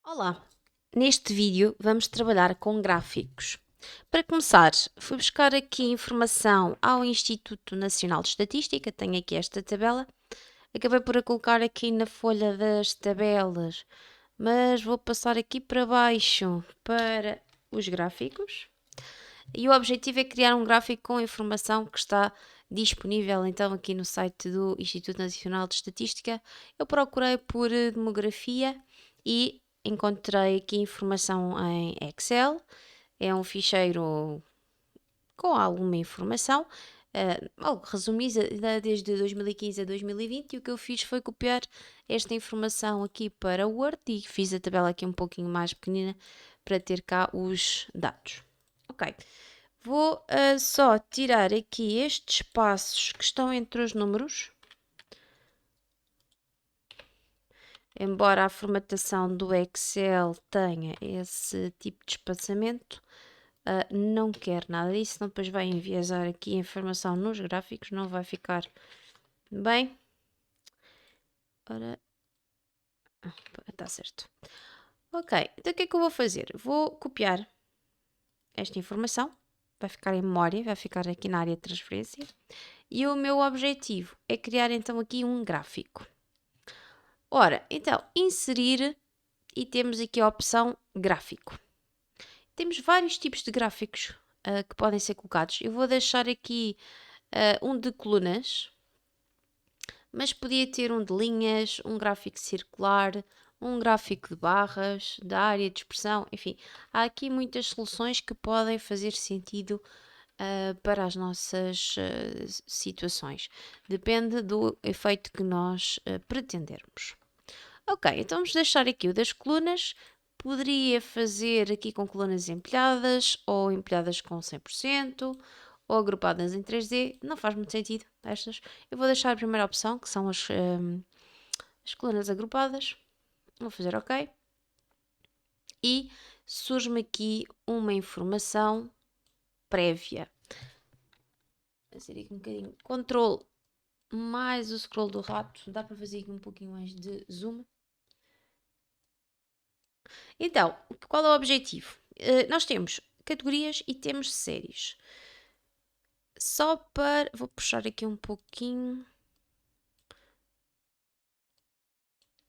Olá! Neste vídeo vamos trabalhar com gráficos. Para começar, fui buscar aqui informação ao Instituto Nacional de Estatística, tenho aqui esta tabela. Acabei por a colocar aqui na folha das tabelas, mas vou passar aqui para baixo para os gráficos. E o objetivo é criar um gráfico com informação que está disponível então aqui no site do Instituto Nacional de Estatística. Eu procurei por demografia e encontrei aqui informação em Excel. É um ficheiro com alguma informação, algo resumida desde 2015 a 2020, e o que eu fiz foi copiar esta informação aqui para o Word e fiz a tabela aqui um pouquinho mais pequenina para ter cá os dados. Ok, vou só tirar aqui estes espaços que estão entre os números. Embora a formatação do Excel tenha esse tipo de espaçamento, não quero nada disso, senão depois vai enviesar aqui a informação nos gráficos, não vai ficar bem. Ora, está certo. Ok, então o que é que eu vou fazer? Vou copiar esta informação, vai ficar em memória, vai ficar aqui na área de transferência, e o meu objetivo é criar então aqui um gráfico. Ora, então, inserir, e temos aqui a opção gráfico. Temos vários tipos de gráficos que podem ser colocados. Eu vou deixar aqui um de colunas, mas podia ter um de linhas, um gráfico circular, um gráfico de barras, da área de expressão, enfim. Há aqui muitas soluções que podem fazer sentido para as nossas situações. Depende do efeito que nós pretendermos. Ok, então vamos deixar aqui o das colunas. Poderia fazer aqui com colunas empilhadas ou empilhadas com 100% ou agrupadas em 3D. Não faz muito sentido estas. Eu vou deixar a primeira opção, que são as colunas agrupadas. Vou fazer ok. E surge-me aqui uma informação prévia. Vou fazer aqui um bocadinho. Control mais o scroll do rato. Dá para fazer aqui um pouquinho mais de zoom. Então, qual é o objetivo? Nós temos categorias e temos séries. Só para... Vou puxar aqui um pouquinho.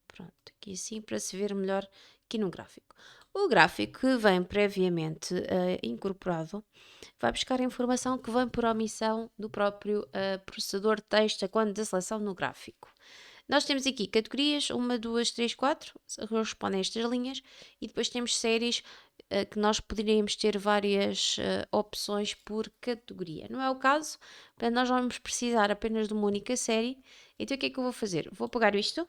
Pronto, aqui assim para se ver melhor aqui no gráfico. O gráfico que vem previamente incorporado vai buscar a informação que vem por omissão do próprio processador de texto quando da seleção no gráfico. Nós temos aqui categorias, 1, 2, 3, 4, correspondem a estas linhas, e depois temos séries que nós poderíamos ter várias opções por categoria. Não é o caso, portanto nós vamos precisar apenas de uma única série. Então o que é que eu vou fazer? Vou pegar isto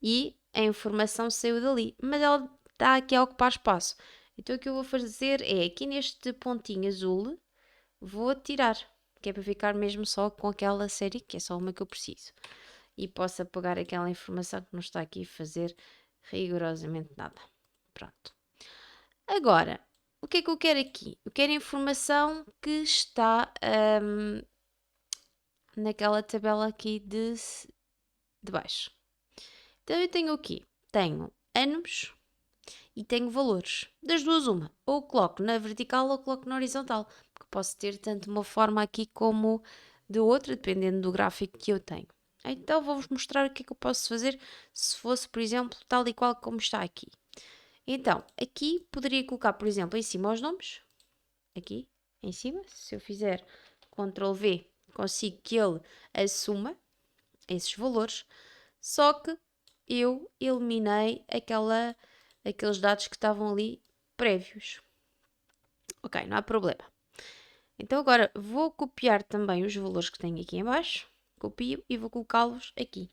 e a informação saiu dali, mas ela está aqui a ocupar espaço. Então o que eu vou fazer é, aqui neste pontinho azul, vou tirar, que é para ficar mesmo só com aquela série, que é só uma que eu preciso. E posso apagar aquela informação que não está aqui a fazer rigorosamente nada. Pronto. Agora, o que é que eu quero aqui? Eu quero a informação que está naquela tabela aqui de baixo. Então eu tenho aqui, tenho anos e tenho valores. Das duas uma, ou coloco na vertical ou coloco na horizontal, porque posso ter tanto uma forma aqui como de outra, dependendo do gráfico que eu tenho. Então vou-vos mostrar o que é que eu posso fazer se fosse, por exemplo, tal e qual como está aqui. Então, aqui poderia colocar, por exemplo, em cima os nomes. Aqui, em cima. Se eu fizer Ctrl V, consigo que ele assuma esses valores. Só que eu eliminei aqueles dados que estavam ali prévios. Ok, não há problema. Então agora vou copiar também os valores que tenho aqui em baixo. Copio e vou colocá-los aqui.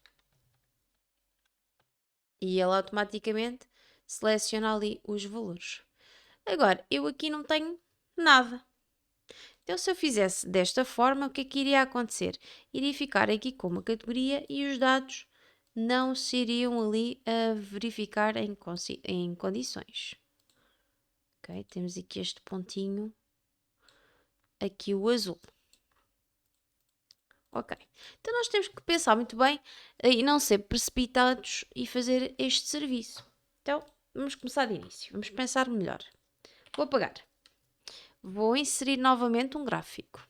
E ele automaticamente seleciona ali os valores. Agora, eu aqui não tenho nada. Então, se eu fizesse desta forma, o que é que iria acontecer? Iria ficar aqui com uma categoria e os dados não se iriam ali a verificar em condições. Ok, temos aqui este pontinho, aqui o azul. Ok, então nós temos que pensar muito bem e não ser precipitados e fazer este serviço. Então, vamos começar de início. Vamos pensar melhor. Vou apagar. Vou inserir novamente um gráfico.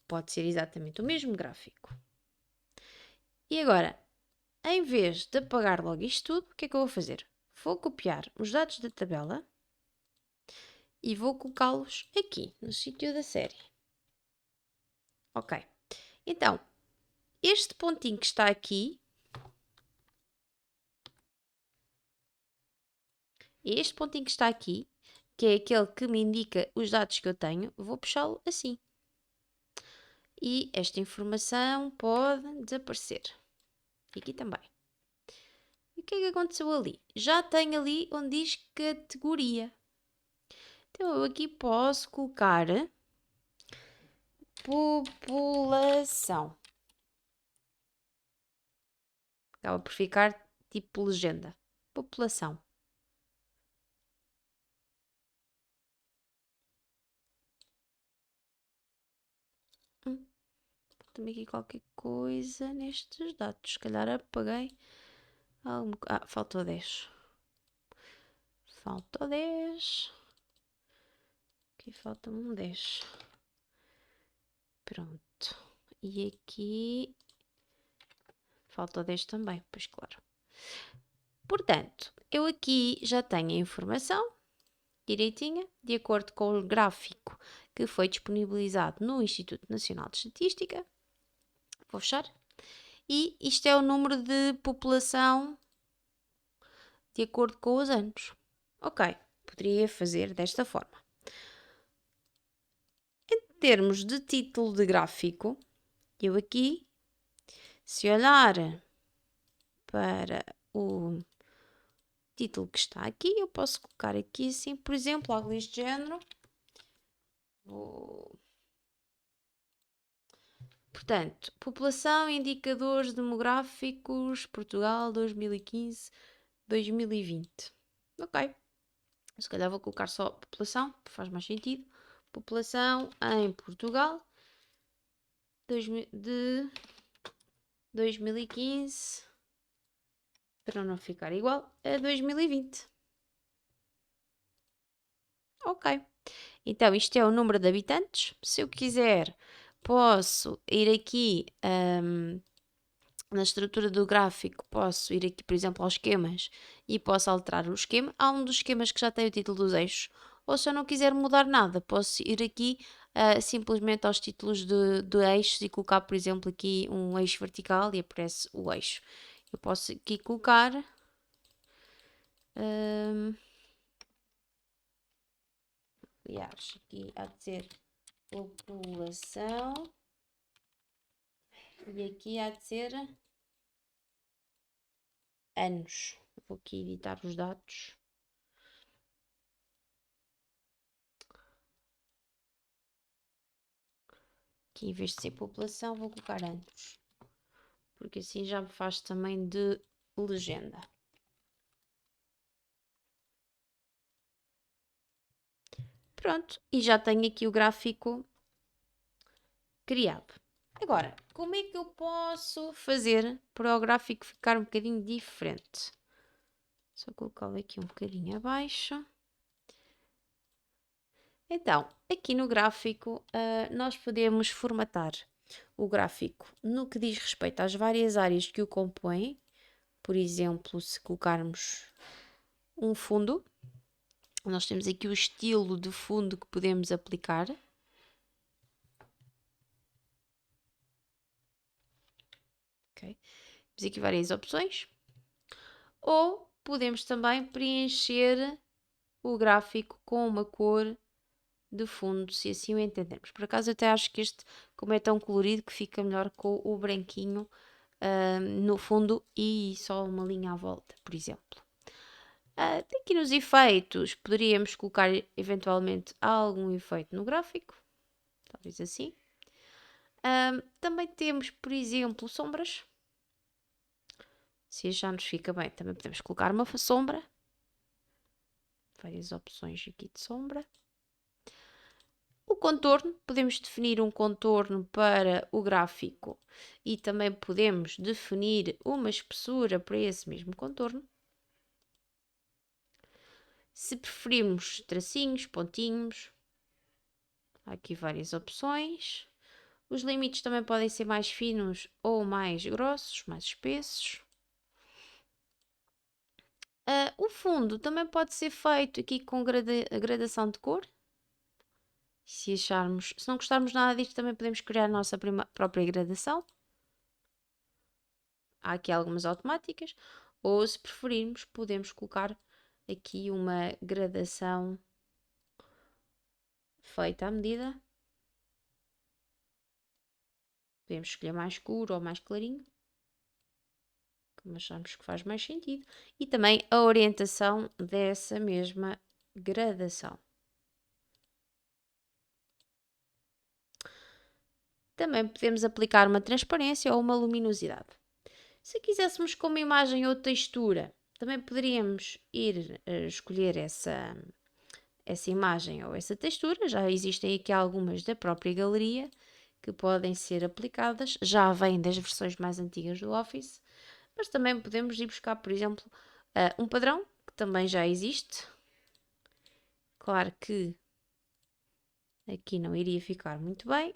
Pode ser exatamente o mesmo gráfico. E agora, em vez de apagar logo isto tudo, o que é que eu vou fazer? Vou copiar os dados da tabela e vou colocá-los aqui, no sítio da série. Ok. Então, este pontinho que está aqui, que é aquele que me indica os dados que eu tenho, vou puxá-lo assim. E esta informação pode desaparecer. E aqui também. E o que é que aconteceu ali? Já tenho ali onde diz categoria. Então eu aqui posso colocar população. Acaba por ficar tipo legenda. População. Também aqui qualquer coisa nestes dados. Se calhar apaguei. Faltou 10. Faltou 10. Aqui falta um 10. Pronto. E aqui falta 10 também, pois claro. Portanto, eu aqui já tenho a informação direitinha, de acordo com o gráfico que foi disponibilizado no Instituto Nacional de Estatística. Vou fechar. E isto é o número de população de acordo com os anos. Ok, poderia fazer desta forma. Em termos de título de gráfico, eu aqui, se olhar para o título que está aqui, eu posso colocar aqui assim, por exemplo, algo deste género. Portanto, população e indicadores demográficos, Portugal 2015-2020. Ok. Se calhar vou colocar só população, faz mais sentido. População em Portugal de 2015, para não ficar igual, a 2020. Ok. Então, isto é o número de habitantes. Se eu quiser, posso ir aqui na estrutura do gráfico, posso ir aqui, por exemplo, aos esquemas e posso alterar o esquema. Há um dos esquemas que já tem o título dos eixos. Ou se eu não quiser mudar nada, posso ir aqui simplesmente aos títulos de eixos e colocar, por exemplo, aqui um eixo vertical e aparece o eixo. Eu posso aqui colocar... aliás, aqui há de ser população e aqui há de ser anos. Vou aqui editar os dados. Aqui em vez de ser população vou colocar anos. Porque assim já me faz também de legenda. Pronto, e já tenho aqui o gráfico criado. Agora, como é que eu posso fazer para o gráfico ficar um bocadinho diferente? Só colocá-lo aqui um bocadinho abaixo. Então, aqui no gráfico, nós podemos formatar o gráfico no que diz respeito às várias áreas que o compõem. Por exemplo, se colocarmos um fundo, nós temos aqui o estilo de fundo que podemos aplicar. Okay. Temos aqui várias opções. Ou podemos também preencher o gráfico com uma cor de fundo, se assim o entendermos. Por acaso, eu até acho que este, como é tão colorido, que fica melhor com o branquinho no fundo e só uma linha à volta, por exemplo. Aqui nos efeitos, poderíamos colocar eventualmente algum efeito no gráfico, talvez assim. Também temos, por exemplo, sombras. Se acharmos fica bem, também podemos colocar uma sombra. Várias opções aqui de sombra. O contorno, podemos definir um contorno para o gráfico e também podemos definir uma espessura para esse mesmo contorno. Se preferirmos tracinhos, pontinhos, há aqui várias opções. Os limites também podem ser mais finos ou mais grossos, mais espessos. O fundo também pode ser feito aqui com gradação de cor. Se não gostarmos nada disto, também podemos criar a nossa própria gradação. Há aqui algumas automáticas. Ou, se preferirmos, podemos colocar aqui uma gradação feita à medida. Podemos escolher mais escuro ou mais clarinho, como achamos que faz mais sentido. E também a orientação dessa mesma gradação. Também podemos aplicar uma transparência ou uma luminosidade. Se quiséssemos com uma imagem ou textura, também poderíamos ir escolher essa imagem ou essa textura. Já existem aqui algumas da própria galeria que podem ser aplicadas, já vêm das versões mais antigas do Office, mas também podemos ir buscar, por exemplo, um padrão que também já existe. Claro que aqui não iria ficar muito bem.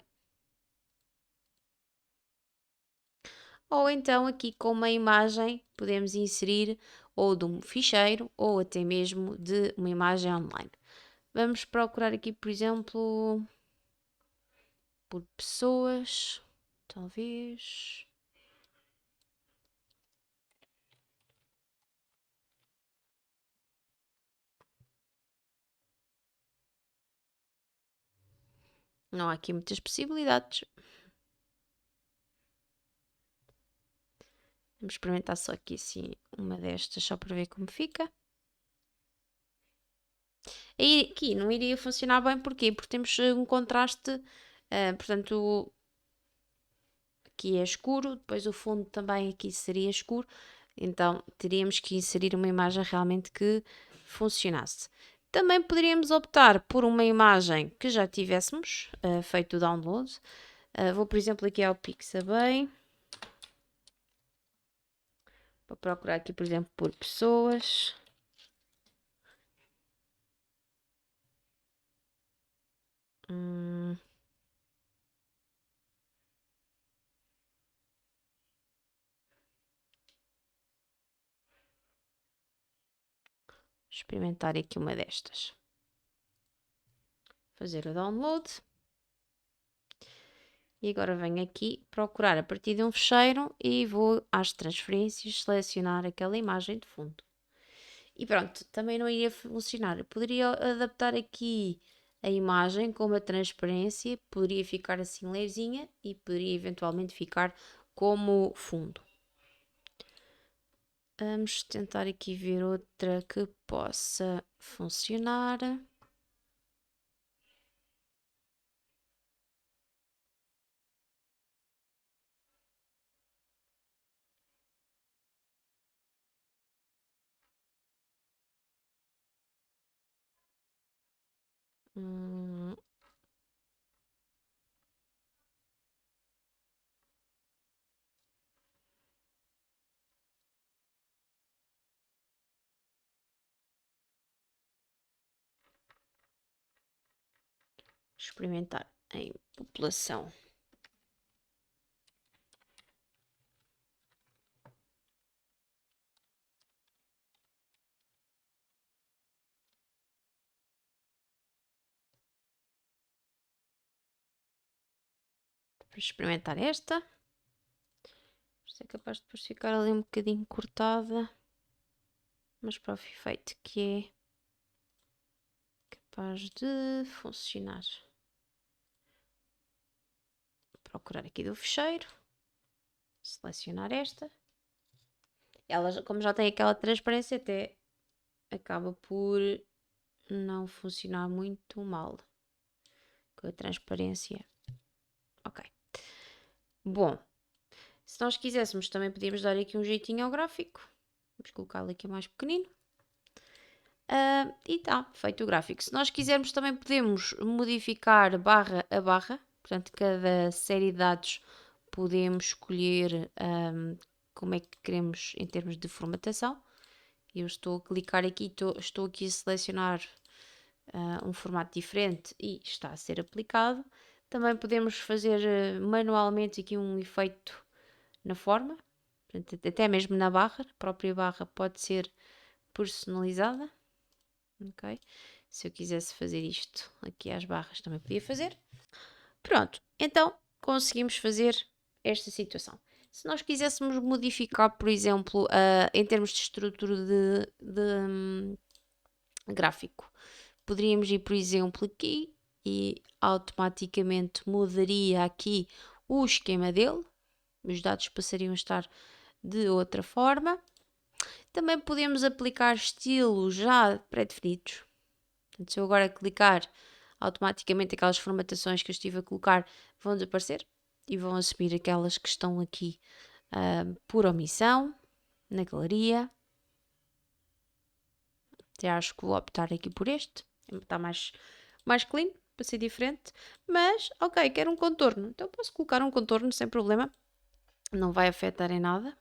Ou então aqui com uma imagem podemos inserir ou de um ficheiro ou até mesmo de uma imagem online. Vamos procurar aqui, por exemplo, por pessoas, talvez. Não há aqui muitas possibilidades. Vamos experimentar só aqui assim uma destas só para ver como fica. E aqui não iria funcionar bem, porquê? Porque temos um contraste, portanto, aqui é escuro, depois o fundo também aqui seria escuro, então teríamos que inserir uma imagem realmente que funcionasse. Também poderíamos optar por uma imagem que já tivéssemos feito o download. Vou, por exemplo, aqui ao Pixabay. Vou procurar aqui, por exemplo, por pessoas. Experimentar aqui uma destas. Fazer o download. E agora venho aqui procurar a partir de um fecheiro e vou às transferências, selecionar aquela imagem de fundo. E pronto, também não iria funcionar. Eu poderia adaptar aqui a imagem com uma transparência, poderia ficar assim levezinha e poderia eventualmente ficar como fundo. Vamos tentar aqui ver outra que possa funcionar. Experimentar em população. Vamos experimentar esta. Isto é capaz de depois ficar ali um bocadinho cortada, mas para o efeito que é capaz de funcionar. Procurar aqui do fecheiro, selecionar esta. Ela, como já tem aquela transparência, até acaba por não funcionar muito mal com a transparência. Ok. Bom, se nós quiséssemos também podíamos dar aqui um jeitinho ao gráfico. Vamos colocá-lo aqui mais pequenino. E está feito o gráfico. Se nós quisermos também podemos modificar barra a barra. Portanto, cada série de dados podemos escolher como é que queremos em termos de formatação. Eu estou a clicar aqui, estou aqui a selecionar um formato diferente e está a ser aplicado. Também podemos fazer manualmente aqui um efeito na forma, portanto, até mesmo na barra, a própria barra pode ser personalizada, ok? Se eu quisesse fazer isto aqui às barras também podia fazer. Pronto, então conseguimos fazer esta situação. Se nós quiséssemos modificar, por exemplo, em termos de estrutura de gráfico, poderíamos ir, por exemplo, aqui e automaticamente mudaria aqui o esquema dele. Os dados passariam a estar de outra forma. Também podemos aplicar estilos já pré-definidos. Portanto, se eu agora clicar, automaticamente aquelas formatações que eu estive a colocar vão desaparecer e vão assumir aquelas que estão aqui por omissão na galeria. Até acho que vou optar aqui por este. Está mais clean, para ser diferente. Mas, ok, quero um contorno. Então posso colocar um contorno sem problema. Não vai afetar em nada.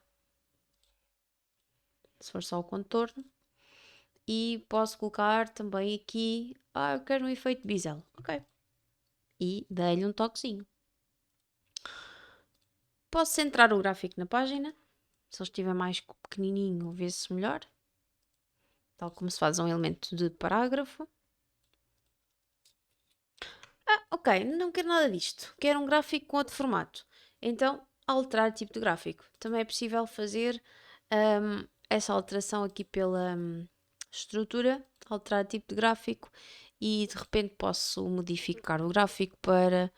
Se for só o contorno. E posso colocar também aqui, eu quero um efeito bisel. Ok. E dei-lhe um toquezinho. Posso centrar o gráfico na página. Se ele estiver mais pequenininho, vê-se melhor. Tal como se faz um elemento de parágrafo. Ok, não quero nada disto. Quero um gráfico com outro formato. Então, alterar tipo de gráfico. Também é possível fazer essa alteração aqui pela estrutura, alterar tipo de gráfico e de repente posso modificar o gráfico para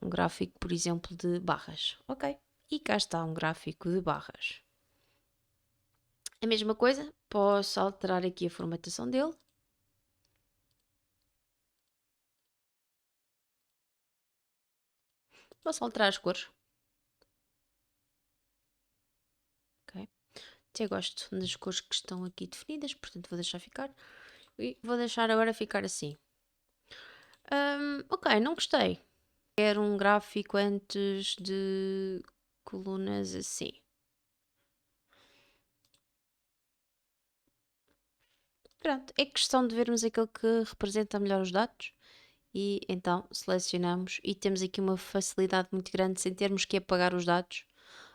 um gráfico, por exemplo, de barras. Ok, e cá está um gráfico de barras. A mesma coisa, posso alterar aqui a formatação dele. Posso alterar as cores. Ok. Até gosto das cores que estão aqui definidas, portanto vou deixar ficar. E vou deixar agora ficar assim. Ok, não gostei. Quero um gráfico antes de colunas assim. Pronto, é questão de vermos aquele que representa melhor os dados e então selecionamos e temos aqui uma facilidade muito grande sem termos que apagar os dados.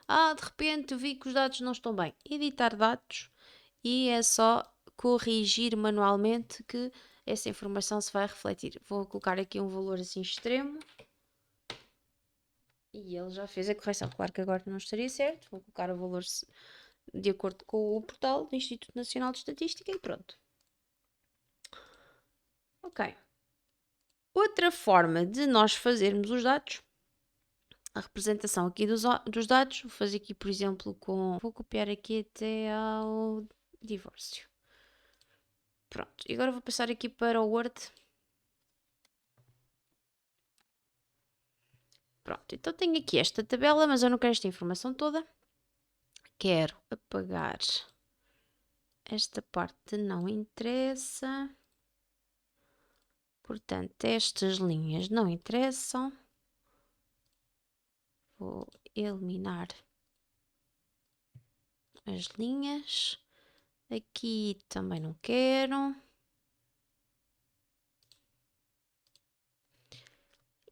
De repente vi que os dados não estão bem. Editar dados e é só corrigir manualmente que essa informação se vai refletir. Vou colocar aqui um valor assim extremo e ele já fez a correção. Claro que agora não estaria certo. Vou colocar o valor de acordo com o portal do Instituto Nacional de Estatística e pronto. Ok. Outra forma de nós fazermos os dados, a representação aqui dos dados, vou fazer aqui, por exemplo, vou copiar aqui até ao divórcio. Pronto, e agora vou passar aqui para o Word. Pronto, então tenho aqui esta tabela, mas eu não quero esta informação toda. Quero apagar esta parte, não interessa. Portanto, estas linhas não interessam. Vou eliminar as linhas. Aqui também não quero.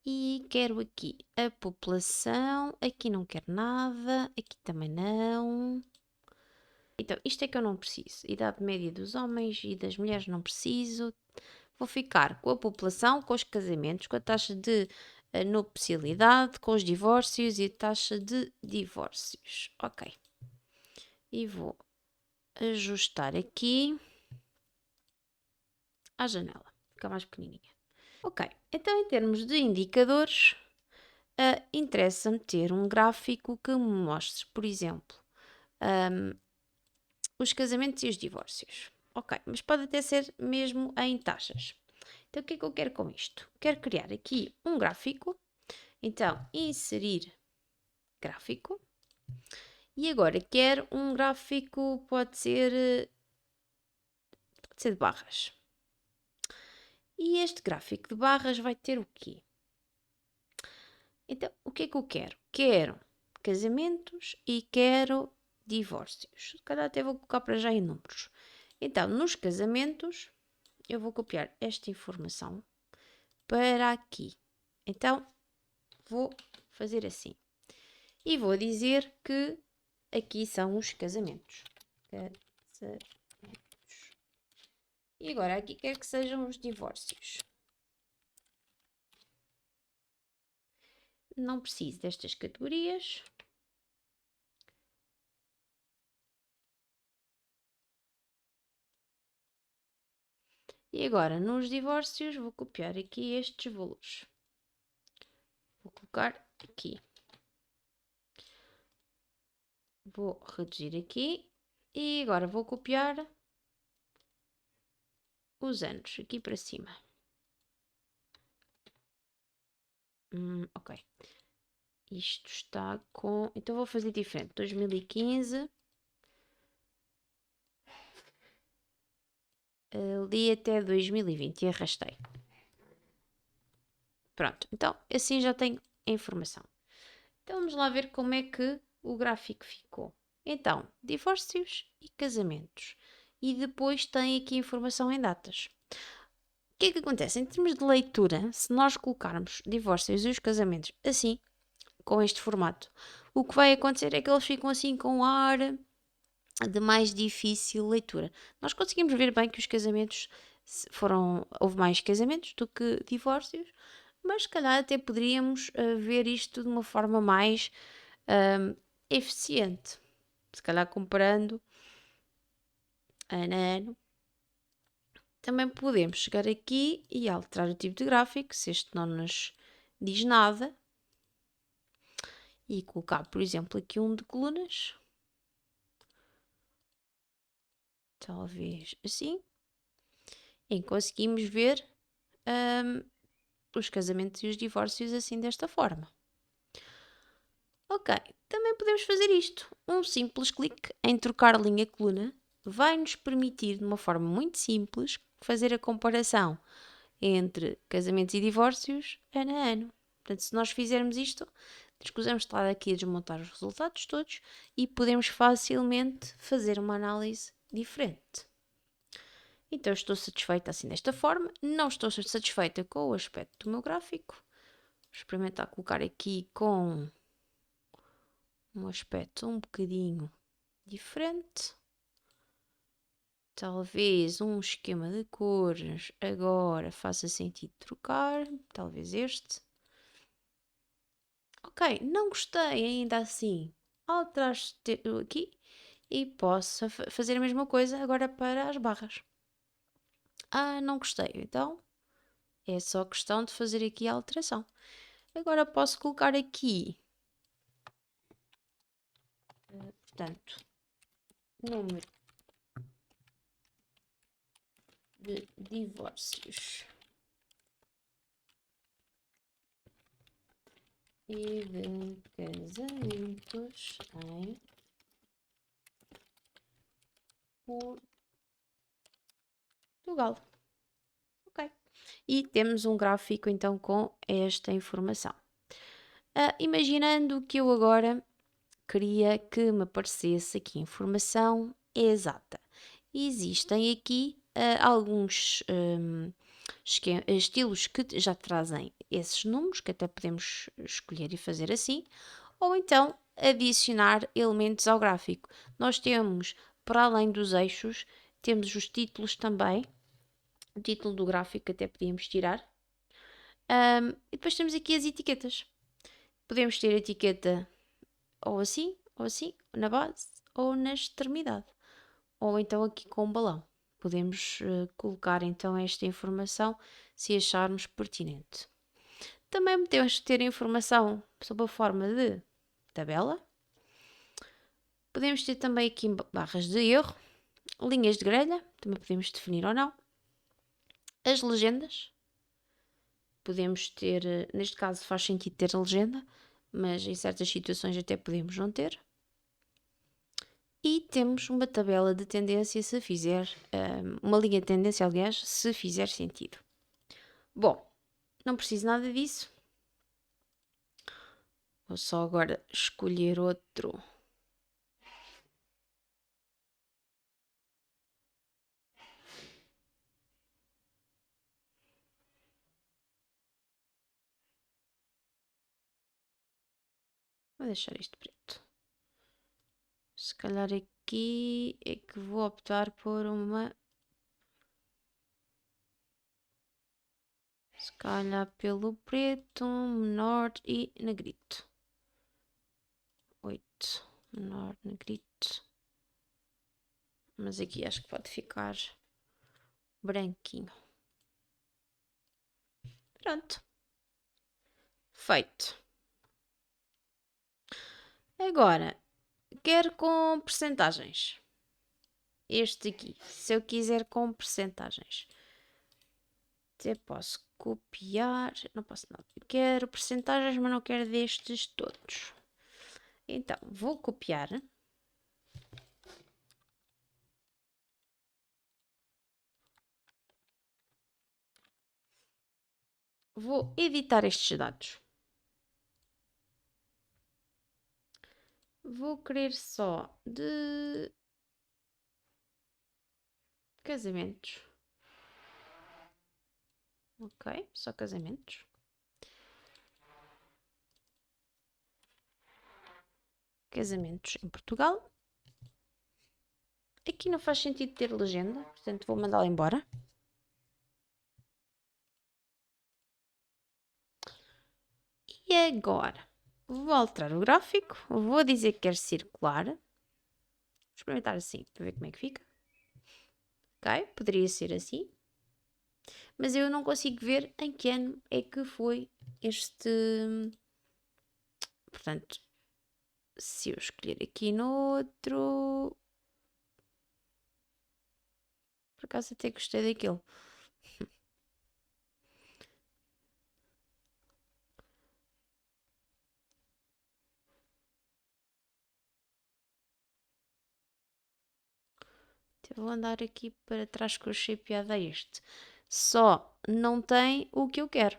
E quero aqui a população. Aqui não quero nada. Aqui também não. Então, isto é que eu não preciso. Idade média dos homens e das mulheres não preciso. Vou ficar com a população, com os casamentos, com a taxa de nupcialidade, com os divórcios e a taxa de divórcios. Ok. E vou ajustar aqui à janela. Fica mais pequenininha. Ok. Então, em termos de indicadores, interessa-me ter um gráfico que me mostre, por exemplo, os casamentos e os divórcios. Ok, mas pode até ser mesmo em taxas. Então, o que é que eu quero com isto? Quero criar aqui um gráfico. Então, inserir gráfico. E agora quero um gráfico, pode ser de barras. E este gráfico de barras vai ter o quê? Então, o que é que eu quero? Quero casamentos e quero divórcios. Se calhar até vou colocar para já em números. Então, nos casamentos, eu vou copiar esta informação para aqui. Então, vou fazer assim. E vou dizer que aqui são os casamentos. E agora aqui quer que sejam os divórcios. Não preciso destas categorias. E agora, nos divórcios, vou copiar aqui estes valores. Vou colocar aqui. Vou reduzir aqui. E agora vou copiar os anos aqui para cima. Ok. Isto está com... Então vou fazer diferente. 2015. Ali até 2020 e arrastei. Pronto. Então, assim já tenho a informação. Então vamos lá ver como é que o gráfico ficou. Então, divórcios e casamentos. E depois tem aqui informação em datas. O que é que acontece? Em termos de leitura, se nós colocarmos divórcios e os casamentos assim, com este formato, o que vai acontecer é que eles ficam assim com um ar de mais difícil leitura. Nós conseguimos ver bem que os casamentos houve mais casamentos do que divórcios, mas se calhar até poderíamos ver isto de uma forma mais eficiente. Se calhar comparando ano a ano. Também podemos chegar aqui e alterar o tipo de gráfico, se este não nos diz nada. E colocar, por exemplo, aqui um de colunas. Talvez assim. E conseguimos ver os casamentos e os divórcios assim desta forma. Ok, também podemos fazer isto. Um simples clique em trocar linha coluna vai nos permitir, de uma forma muito simples, fazer a comparação entre casamentos e divórcios ano a ano. Portanto, se nós fizermos isto, escusamos de estar aqui a desmontar os resultados todos e podemos facilmente fazer uma análise diferente. Então, estou satisfeita assim desta forma. Não estou satisfeita com o aspecto do meu gráfico. Vou experimentar colocar aqui com um aspecto um bocadinho diferente. Talvez um esquema de cores agora faça sentido trocar. Talvez este. Ok, não gostei ainda assim. Alterar aqui e posso fazer a mesma coisa agora para as barras. Ah, não gostei. Então é só questão de fazer aqui a alteração. Agora posso colocar aqui, portanto, número de divórcios e de casamentos em Portugal. Ok. E temos um gráfico então com esta informação. Imaginando que eu agora queria que me aparecesse aqui informação exata. Existem aqui alguns estilos que já trazem esses números, que até podemos escolher e fazer assim, ou então adicionar elementos ao gráfico. Nós temos, para além dos eixos, temos os títulos também. O título do gráfico até podíamos tirar. E depois temos aqui as etiquetas. Podemos ter a etiqueta ou assim, na base, ou na extremidade. Ou então aqui com um balão. Podemos colocar então esta informação se acharmos pertinente. Também podemos ter informação sob a forma de tabela. Podemos ter também aqui barras de erro, linhas de grelha, também podemos definir ou não. As legendas. Podemos ter, neste caso faz sentido ter a legenda, mas em certas situações até podemos não ter. E temos uma tabela de tendência se fizer, uma linha de tendência, aliás, se fizer sentido. Bom, não preciso nada disso. Vou só agora escolher outro. Vou deixar isto preto. Se calhar aqui é que vou optar por uma... Se calhar pelo preto, menor e negrito. 8. Menor, negrito. Mas aqui acho que pode ficar branquinho. Pronto. Feito. Agora, quero com percentagens. Este aqui, se eu quiser com percentagens, até posso copiar, não posso nada. Quero percentagens, mas não quero destes todos. Então, vou copiar. Vou editar estes dados. Vou querer só de casamentos. Ok, só casamentos. Casamentos em Portugal. Aqui não faz sentido ter legenda, portanto vou mandá-la embora. E agora, vou alterar o gráfico, vou dizer que quero circular. Vou experimentar assim, para ver como é que fica. Ok, poderia ser assim. Mas eu não consigo ver em que ano é que foi este... Portanto, se eu escolher aqui no outro... Por acaso até gostei daquele. Vou andar aqui para trás que eu achei piada a este. Só não tem o que eu quero.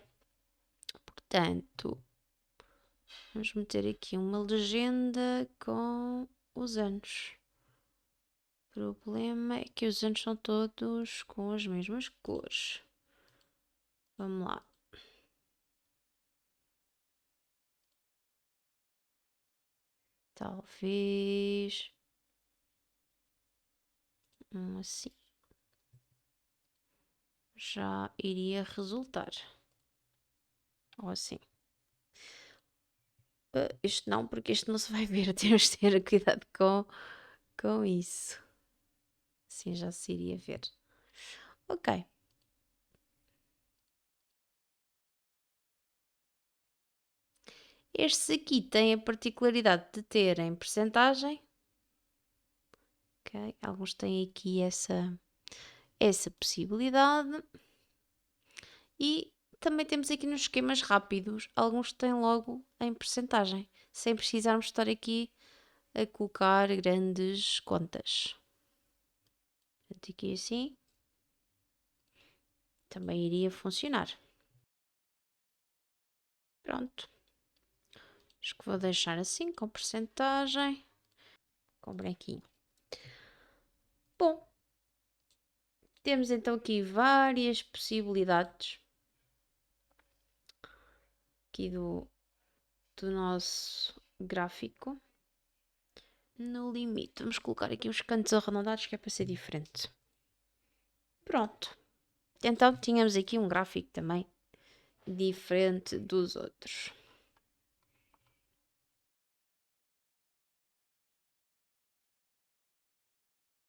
Portanto, vamos meter aqui uma legenda com os anos. O problema é que os anos são todos com as mesmas cores. Vamos lá. Talvez assim. Já iria resultar. Ou assim. Isto não, porque isto não se vai ver. Temos de ter cuidado com isso. Assim já se iria ver. Ok. Estes aqui têm a particularidade de terem percentagem. Okay. Alguns têm aqui essa possibilidade. E também temos aqui nos esquemas rápidos, alguns têm logo em percentagem, sem precisarmos estar aqui a colocar grandes contas. Portanto, aqui assim também iria funcionar. Pronto. Acho que vou deixar assim, com percentagem, com branquinho. Bom, temos então aqui várias possibilidades aqui do nosso gráfico. No limite, vamos colocar aqui uns cantos arredondados que é para ser diferente. Pronto. Então tínhamos aqui um gráfico também diferente dos outros.